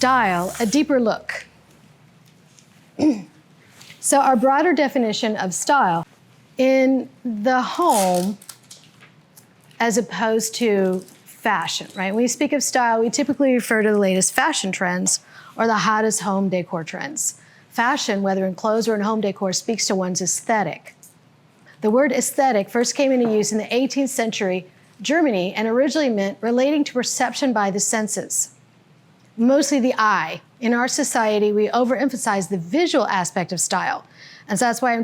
style a deeper look. So our broader definition of style in the home as opposed to fashion, right? When we speak of style, we typically refer to the latest fashion trends or the hottest home decor trends. Fashion, whether in clothes or in home decor, speaks to one's aesthetic. The word aesthetic first came into use in the 18th century Germany and originally meant relating to perception by the senses, mostly the eye. In our society, we overemphasize the visual aspect of style. And so that's why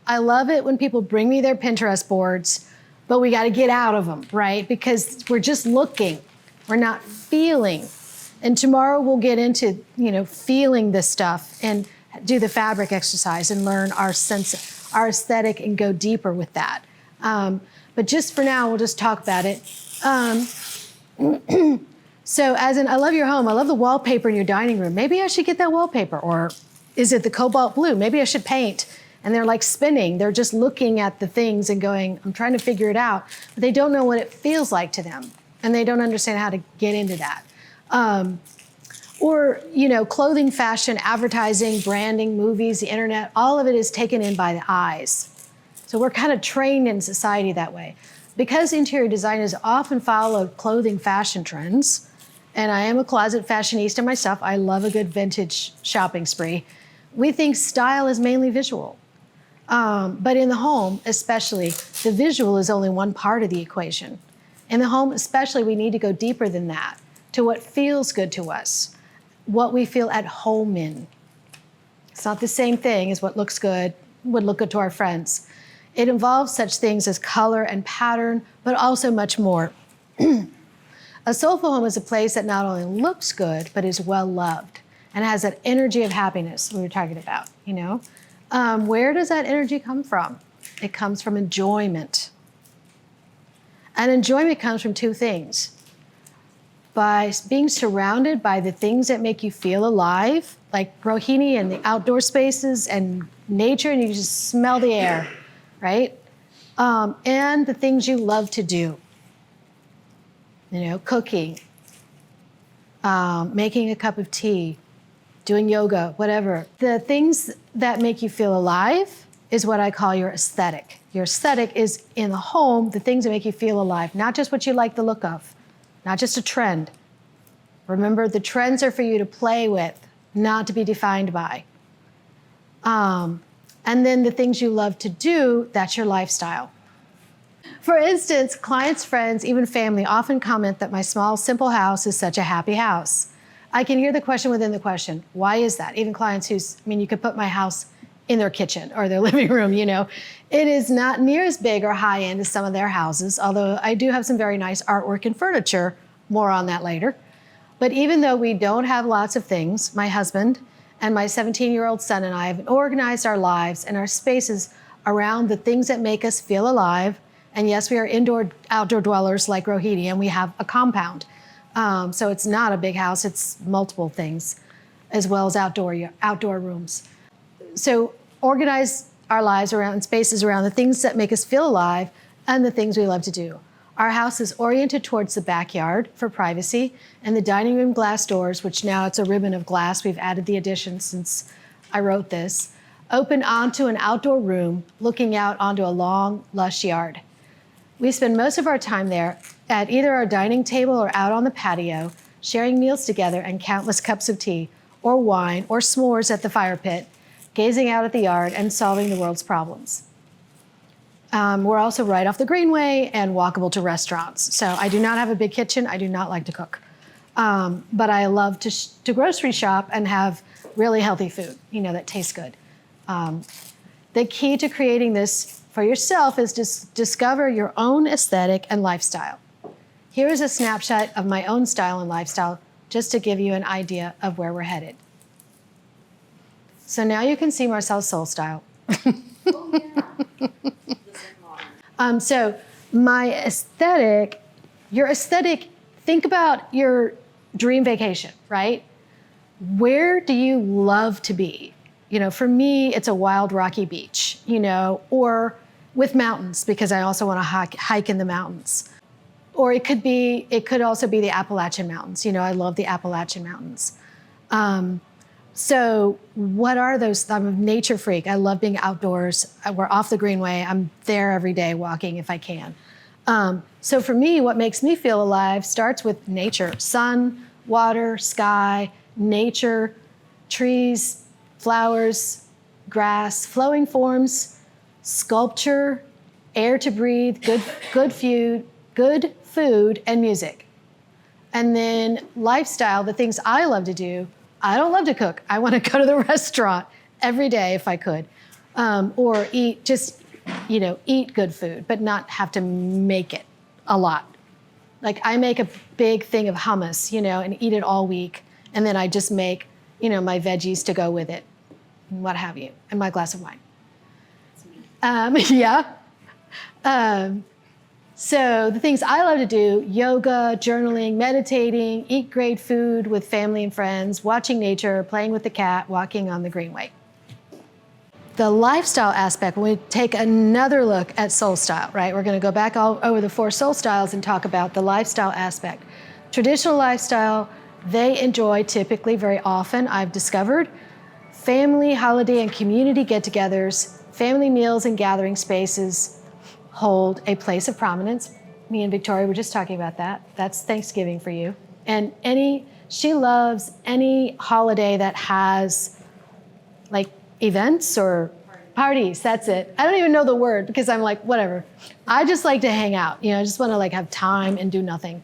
I love it when people bring me their Pinterest boards, but we got to get out of them, right? Because we're just looking, we're not feeling. And tomorrow we'll get into, feeling this stuff and do the fabric exercise and learn our sense, our aesthetic, and go deeper with that. But just for now, we'll just talk about it. So I love your home. I love the wallpaper in your dining room. Maybe I should get that wallpaper. Or is it the cobalt blue? Maybe I should paint. And they're like spinning. They're just looking at the things and going, I'm trying to figure it out. But they don't know what it feels like to them. And they don't understand how to get into that. Or clothing, fashion, advertising, branding, movies, the internet, all of it is taken in by the eyes. So we're kind of trained in society that way. Because interior designers often follow clothing fashion trends, and I am a closet fashionista myself, I love a good vintage shopping spree, we think style is mainly visual. But in the home, especially, the visual is only one part of the equation. In the home, especially, we need to go deeper than that, to what feels good to us, what we feel at home in. It's not the same thing as what looks good, would look good to our friends. It involves such things as color and pattern, but also much more. A soulful home is a place that not only looks good, but is well loved and has that energy of happiness we were talking about, Where does that energy come from? It comes from enjoyment. And enjoyment comes from two things. By being surrounded by the things that make you feel alive, like Rohini and the outdoor spaces and nature, and you just smell the air, right? And the things you love to do. Cooking, making a cup of tea, doing yoga, whatever. The things that make you feel alive is what I call your aesthetic. Your aesthetic is in the home, the things that make you feel alive, not just what you like the look of, not just a trend. Remember, the trends are for you to play with, not to be defined by. And then the things you love to do, that's your lifestyle. For instance, clients, friends, even family often comment that my small, simple house is such a happy house. I can hear the question within the question, why is that? Even clients you could put my house in their kitchen or their living room, It is not near as big or high end as some of their houses, although I do have some very nice artwork and furniture, more on that later. But even though we don't have lots of things, my husband and my 17-year-old son and I have organized our lives and our spaces around the things that make us feel alive. And yes, we are outdoor dwellers like Rohini, and we have a compound. So it's not a big house, it's multiple things, as well as outdoor rooms. So organize our lives around spaces around the things that make us feel alive and the things we love to do. Our house is oriented towards the backyard for privacy, and the dining room glass doors, which now it's a ribbon of glass, we've added the addition since I wrote this, open onto an outdoor room looking out onto a long, lush yard. We spend most of our time there at either our dining table or out on the patio, sharing meals together and countless cups of tea or wine or s'mores at the fire pit, gazing out at the yard and solving the world's problems. We're also right off the Greenway and walkable to restaurants. So I do not have a big kitchen. I do not like to cook. But I love to grocery shop and have really healthy food, that tastes good. The key to creating this for yourself is to discover your own aesthetic and lifestyle. Here is a snapshot of my own style and lifestyle, just to give you an idea of where we're headed. So now you can see Marcel's soul style. Oh, yeah. So my aesthetic, your aesthetic, think about your dream vacation, right? Where do you love to be? For me, it's a wild, rocky beach, or with mountains, because I also want to hike in the mountains. Or it could also be the Appalachian Mountains. I love the Appalachian Mountains. So what are those? I'm a nature freak. I love being outdoors. We're off the Greenway. I'm there every day walking if I can. So for me, what makes me feel alive starts with nature: sun, water, sky, nature, trees, flowers, grass, flowing forms, sculpture, air to breathe, good food, and music. And then lifestyle, the things I love to do. I don't love to cook. I want to go to the restaurant every day if I could, or eat good food, but not have to make it a lot. Like I make a big thing of hummus, and eat it all week, and then I just make, my veggies to go with it, and what have you, and my glass of wine. Yeah. So the things I love to do: yoga, journaling, meditating, eat great food with family and friends, watching nature, playing with the cat, walking on the Greenway. The lifestyle aspect, when we take another look at soul style, right? We're going to go back all over the 4 soul styles and talk about the lifestyle aspect. Traditional lifestyle, they enjoy typically very often, I've discovered, family, holiday, and community get-togethers, family meals and gathering spaces hold a place of prominence. Me and Victoria were just talking about that. That's Thanksgiving for you. And she loves any holiday that has like events or parties. That's it. I don't even know the word because I'm like, whatever. I just like to hang out. I just want to like have time and do nothing.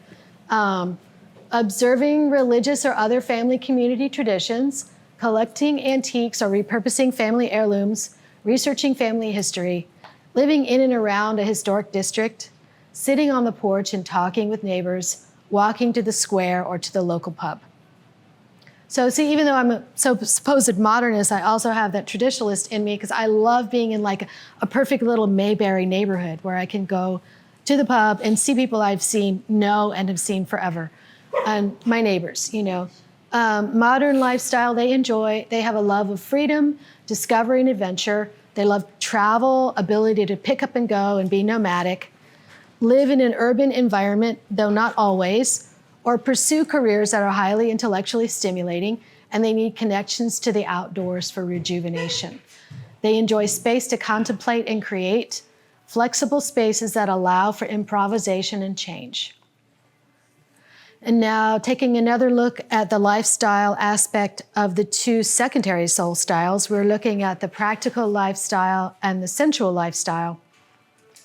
Observing religious or other family community traditions, collecting antiques or repurposing family heirlooms, researching family history, living in and around a historic district, sitting on the porch and talking with neighbors, walking to the square or to the local pub. So see, even though I'm a supposed modernist, I also have that traditionalist in me because I love being in like a perfect little Mayberry neighborhood where I can go to the pub and see people I've know and have seen forever. And my neighbors, modern lifestyle they enjoy. They have a love of freedom, discovery, and adventure. They love travel, ability to pick up and go and be nomadic, live in an urban environment, though not always, or pursue careers that are highly intellectually stimulating, and they need connections to the outdoors for rejuvenation. They enjoy space to contemplate and create, flexible spaces that allow for improvisation and change. And now taking another look at the lifestyle aspect of the 2 secondary soul styles, we're looking at the practical lifestyle and the sensual lifestyle.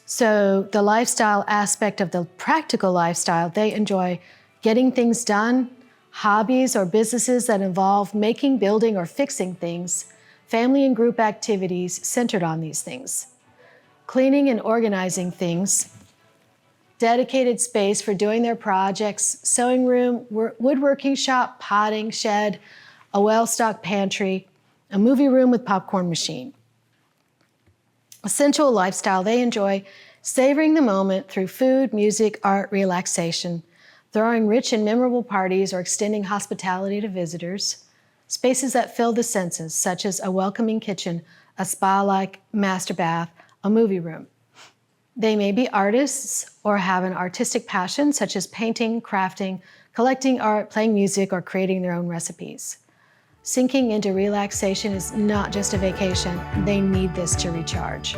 So the lifestyle aspect of the practical lifestyle, they enjoy getting things done, hobbies or businesses that involve making, building, or fixing things, family and group activities centered on these things, cleaning and organizing things, dedicated space for doing their projects, sewing room, woodworking shop, potting shed, a well-stocked pantry, a movie room with popcorn machine. A sensual lifestyle, they enjoy savoring the moment through food, music, art, relaxation, throwing rich and memorable parties or extending hospitality to visitors, spaces that fill the senses, such as a welcoming kitchen, a spa-like master bath, a movie room. They may be artists or have an artistic passion, such as painting, crafting, collecting art, playing music, or creating their own recipes. Sinking into relaxation is not just a vacation. They need this to recharge.